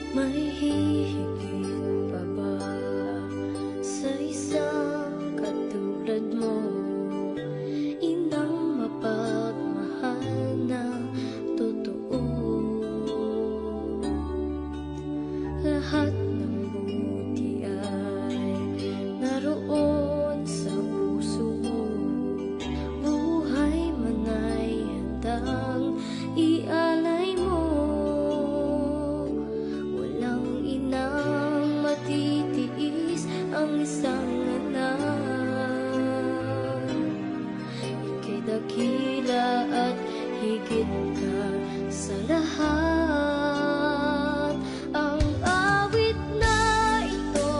May hihigit pa ba sa isang katulad mo? Inang mapagmahal na totoo. Lahat ng buti ay naroon sa puso mo. Buhay man ay handang ialay mo. Walang inang matitiis ang isang anak. Ika'y dakila at higit ka sa lahat. Ang awit na ito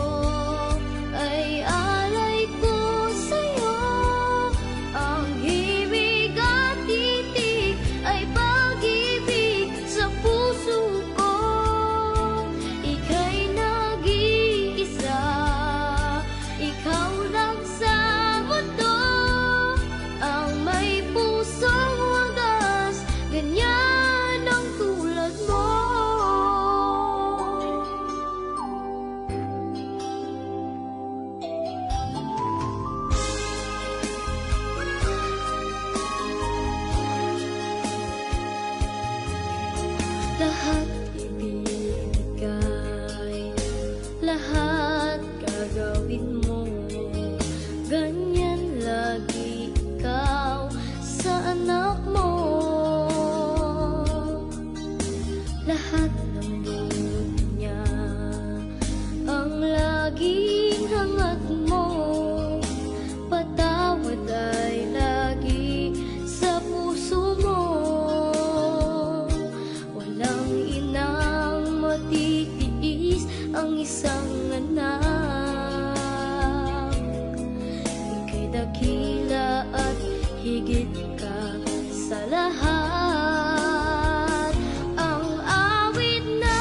ay alay ko sa'yo. Ang himig at titig ay pag-ibig sa puso ko. Ika'y nag-iisa, ikaw lang sa mundo. Ang may pusong wagas, ganyan ang tulad mo. Lahat ibinigay, lahat gagawin mo. Ganyan lagi ikaw sa anak mo. Lahat ng buti niya ang laging hangat mo. Patawad ay lagi sa puso mo. Walang inang matitiis ang isang anak. Ika'y dakila at higit ka sa lahat. Ang awit na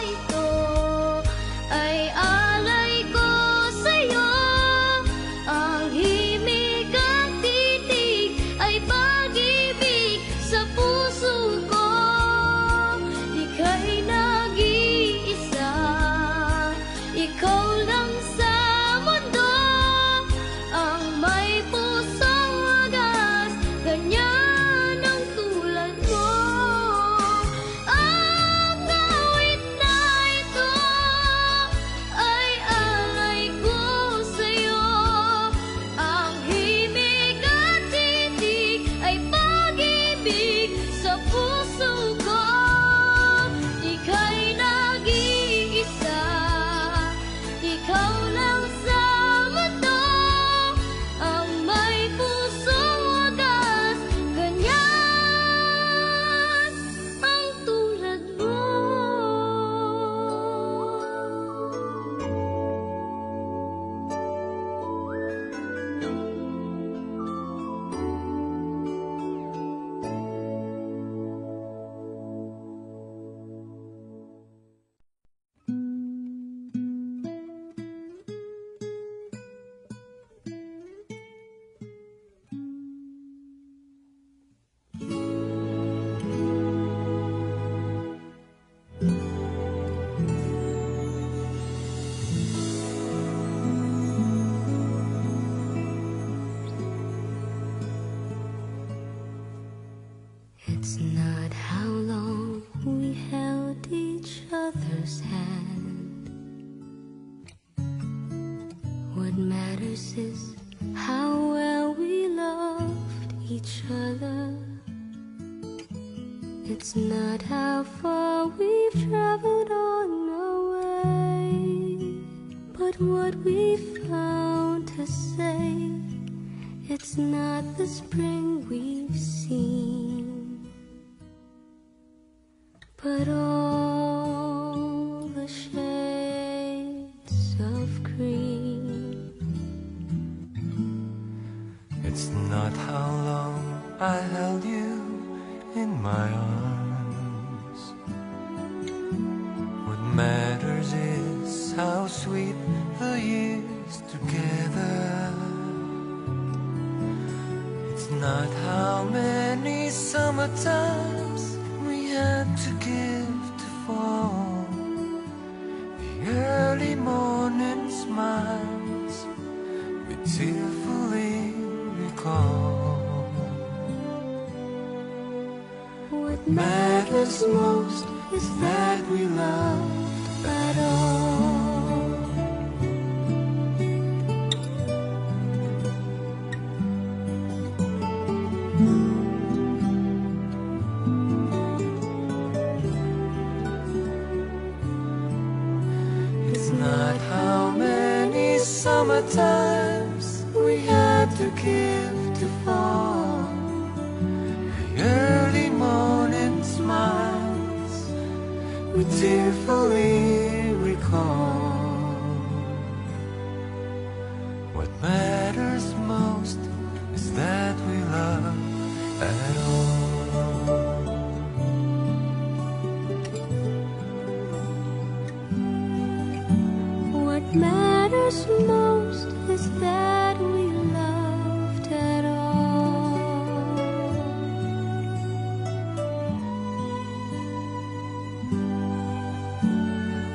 ito ay alay ko sa'yo. Ang himig at titig ay pag-ibig sa puso ko. Ika'y nag-iisa, ikaw lang sa mundo. Ang may pusong wagas, ganyan ang tulad mo. Ang awit na ito ay alay ko sa'yo. Ang himig at titig ay pag-ibig sa puso ko. Ika'y nag-iisa, ikaw lang sa mundo. Ang may pusong wagas, ganyan ang tulad mo. It's not how long we held each other's hand. What matters is how well we loved each other. It's not how far we've traveled on our way, but what we found to say. It's not the spring we've seen, but all the shades of green. It's not how long I held you in my arms. What matters is how sweet the years together. It's not how many summertimes we had to give to fall. matters most is that we loved at all. It's not how many summertimes we had to give to fall, the early morning smiles we tearfully recall. What matters most is that we love at all. What matters most is that we loved at all.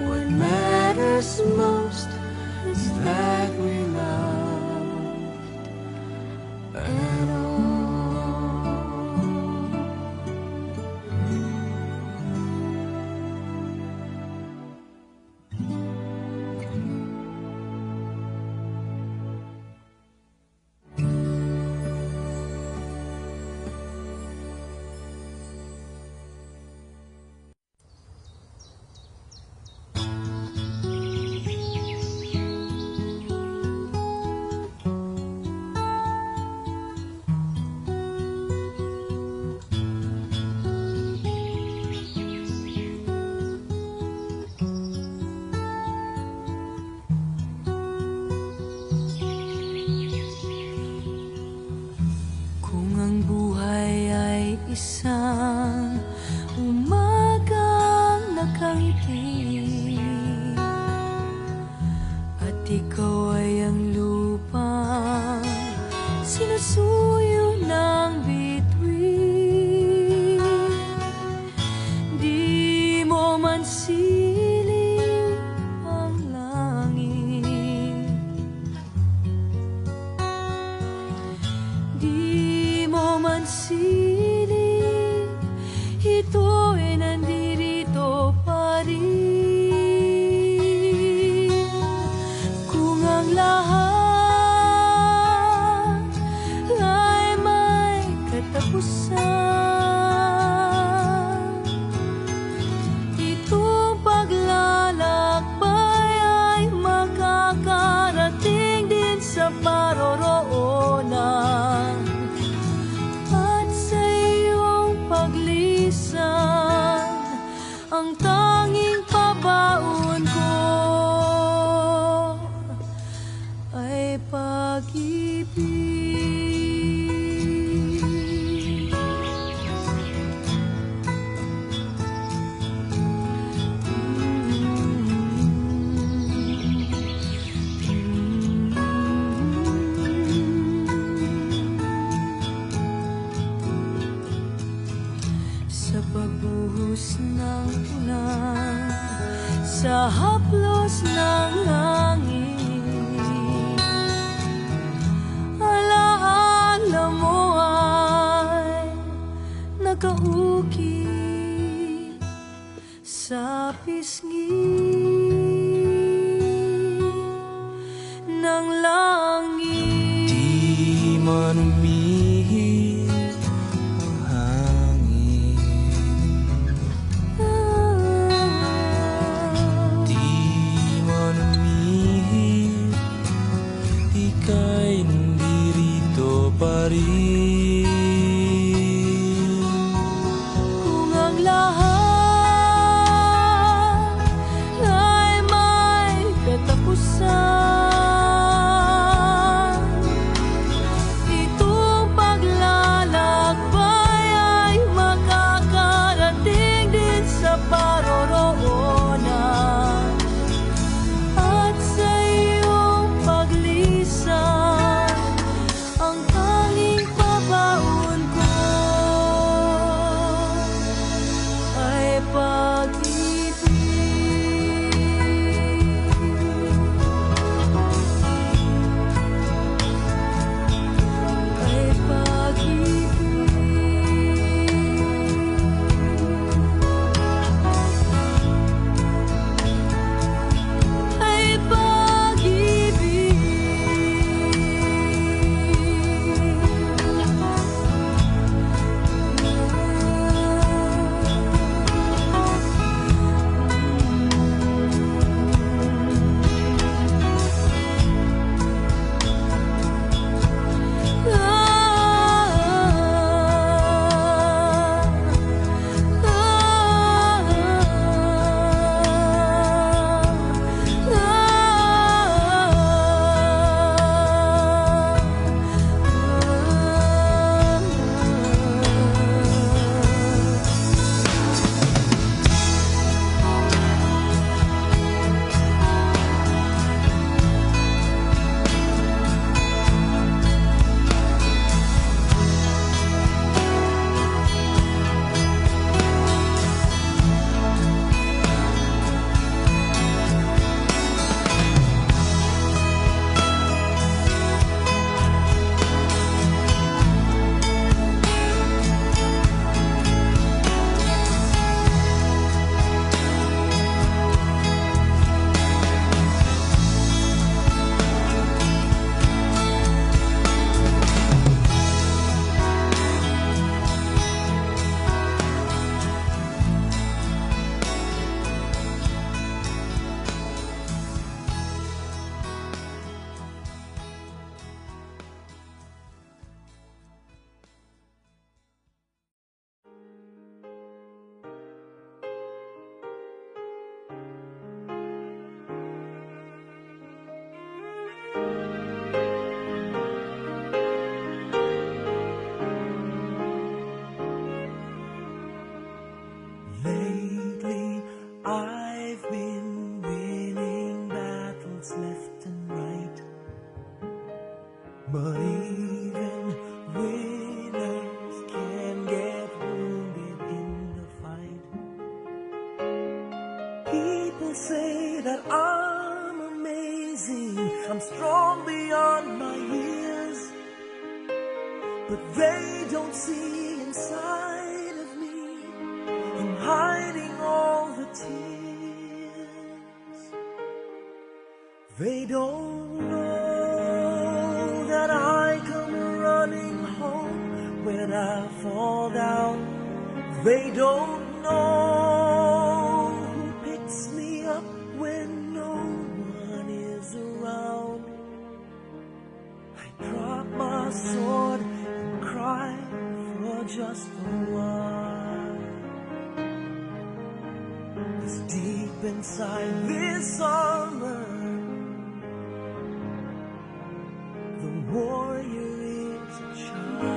What matters most is that we loved at all. Kung ang buhay ay isang umagang nakangiti at ikaw ay ang lupang sinusuyo ng bituin, di mo man siling ang langit, di mo man siling, ito'y nandirito pa rin. Kung ang lahat ay may katapusan, itong paglalakbay ay makakarating din sa paroroonan. At sa iyong paglisan, ang tanging pabaon ko ay pag-ibig. Sa pagbuhos ng ulan, sa haplos ng hangin, alaala mo ay nakaukit sa pisngi ng langit. Di man umihip ang hangin, di man umihip, ika'y nandirito pa rin. Kung ang lahat I've been winning battles left and right, but even winners can get wounded in the fight. People say that I'm amazing, I'm strong beyond my years, but they don't see inside of me. I'm hiding all the tears. They don't know that I come running home when I fall down. They don't know who picks me up when no one is around. I drop my sword and cry for just a while. 'Cause deep inside this armor, the warrior is a child.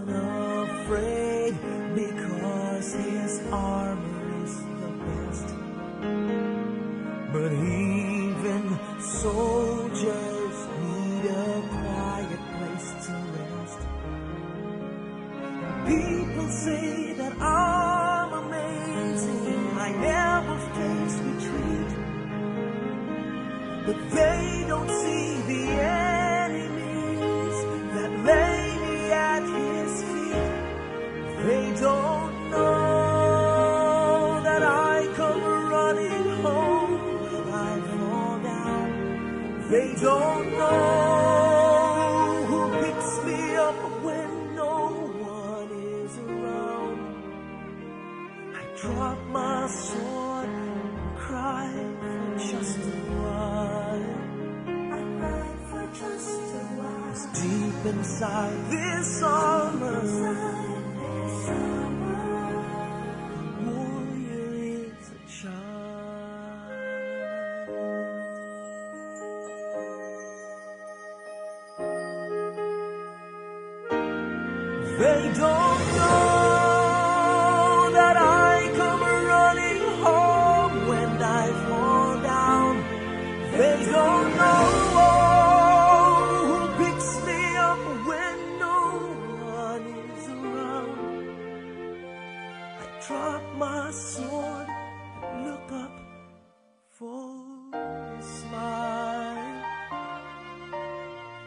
Unafraid because his armor is the best, but even soldiers need a quiet place to rest. People say that I'm amazing, I never face retreat, but they don't see the enemies that lay me at his feet. They don't know that I come running home when I fall down. They don't know who picks me up when no one is around. I drop my sword and cry for just a while. I cry for just a while. 'Cause deep inside this armor, the warrior is a child. They don't know that I come running home when I fall down. They don't know who picks me up when no one is around. I drop my sword and look up for a smile.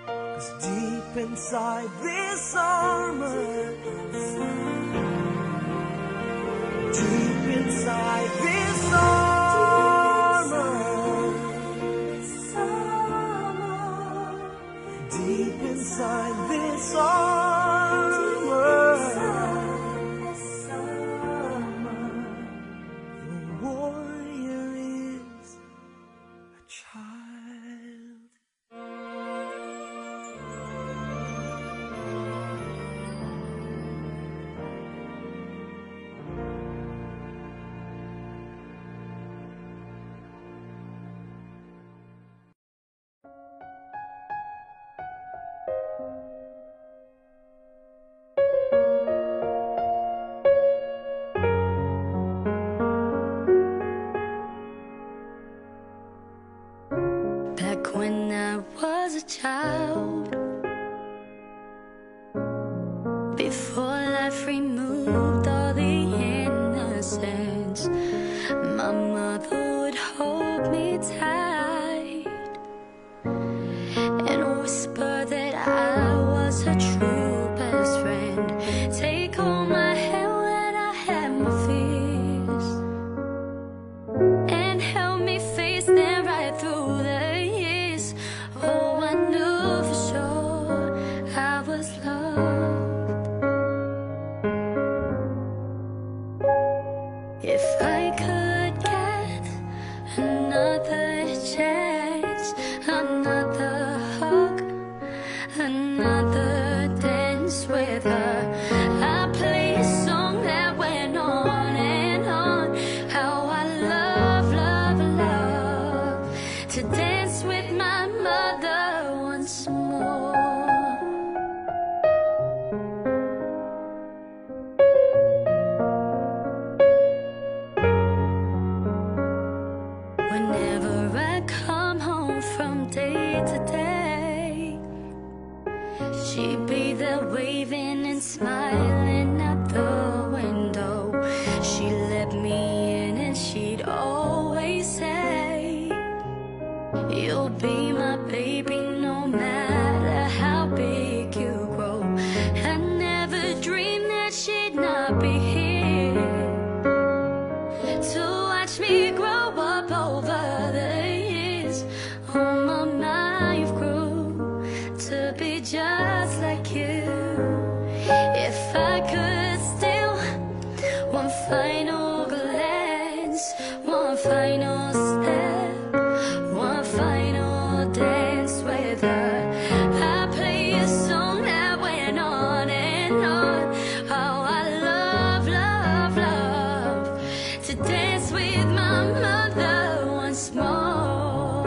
'Cause deep inside this armor, deep inside this armor, deep inside this armor, the warrior is a child. Back when I was a child, before life removed all the innocence, my mother would hold me tight and whisper that I was her true best friend. Take hold my hand when I had my fears and help me face them right through the years. Oh, I knew for sure I was loved. If I could get another chance, another hug, another dance with her, I play a song that went on and on. watched me grow up over the years. Oh, mama, you've grew to be just like you. If I could steal one final glance, one final step, one final dance with her, I play a song that went on and on. How I love, love, love to dance with my mother once more.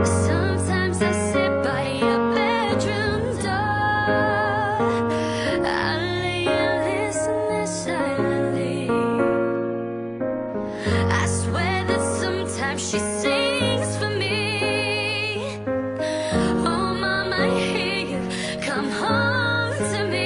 Sometimes I sit by your bedroom door, I lay and listen there silently. I swear that sometimes she sings for me. Oh, mama, I hear you come home to me.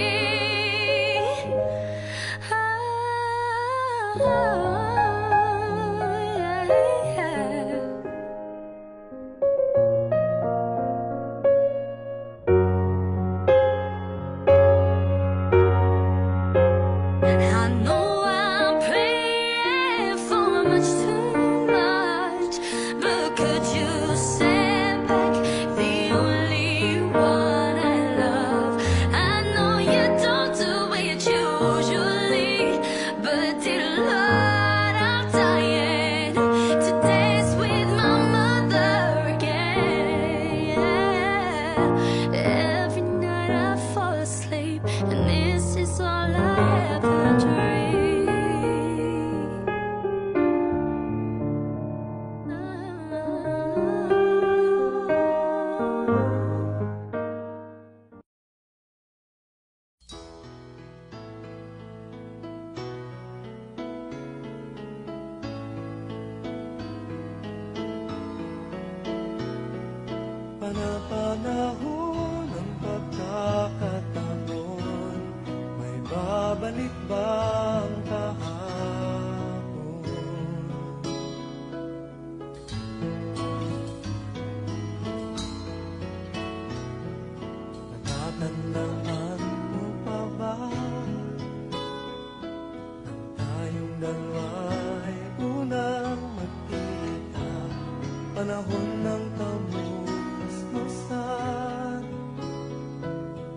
I know I'm praying for much too much, but could you send back the only one I love? I know you don't do it usually, but dear Lord, I'm dying to dance with my mother again. Every night I fall asleep, and this is all I ever dream. Panapanahon ng pagkakataon, may babalik bang kahapon? Natatandaan mo pa ba nang tayong dalawa'y unang magkita? Panahon ng kamusmusan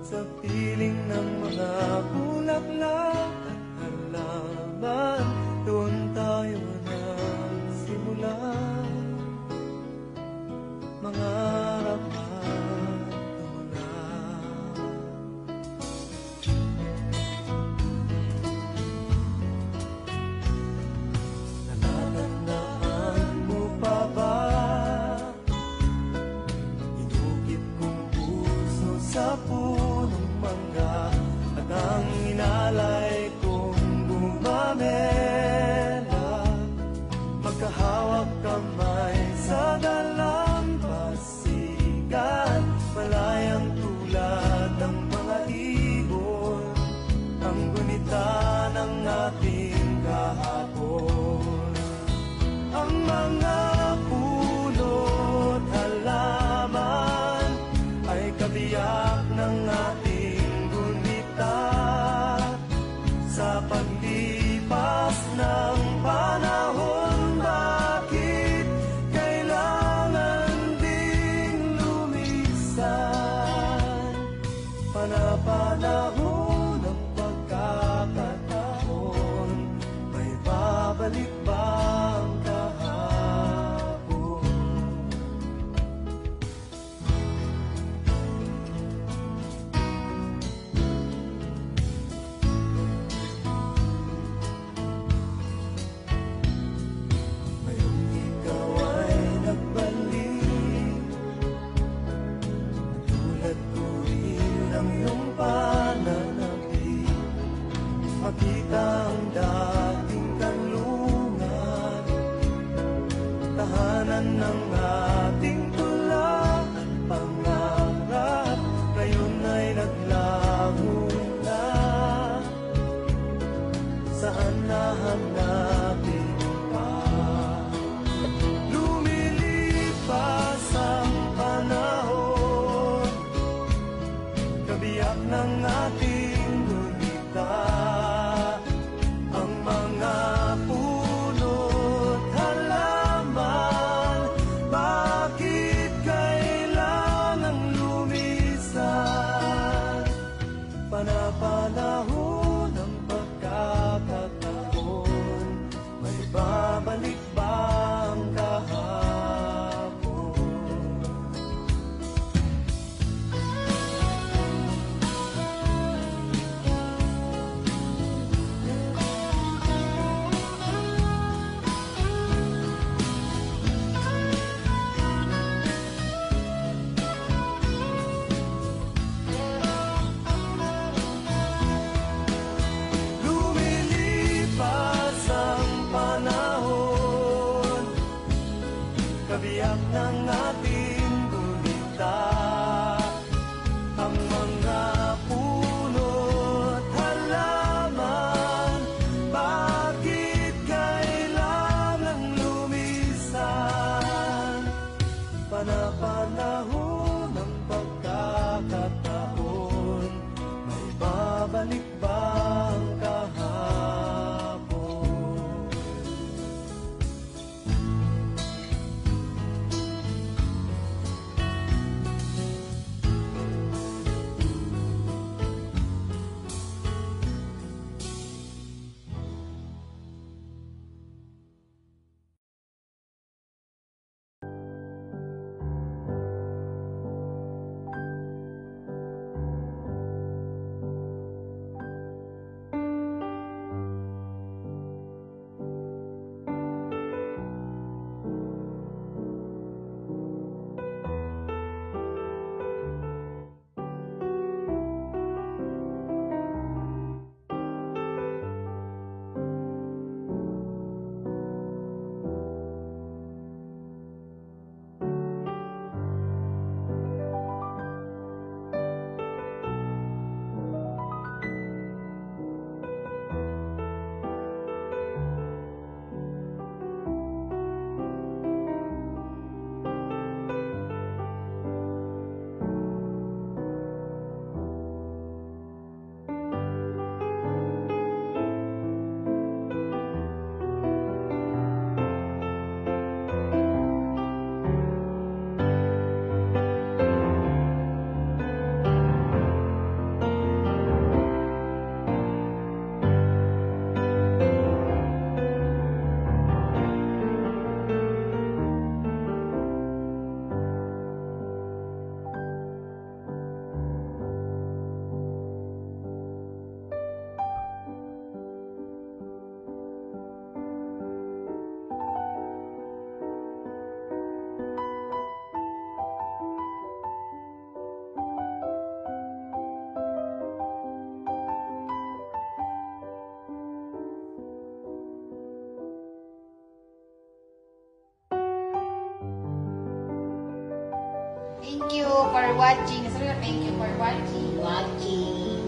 sa piling ng mga bulaklak at halaman, doon tayo nagsimula mangarap at tumulak. Natatandaan mo pa ba inukit kong puso sa punong mangga, at ang inalay kong bumamela, magkahawak kamay sa dalampasigan, malayang tulad ng mga ibon, ang gunita ng ating kahapon. Ang mga puno't halaman ay kabiyak ng ating gunita. Sa paglipas ng panahon, bakit kailangan ding lumisan? Panapanahon ng pagkakataon, may babalik bang kahapon? Ngayong ikaw ay nagbalik, tulad ko rin ang iyong pananabik, makita ang dating kanlungan Thank you for watching. Sabi ko, thank you for watching. Watching.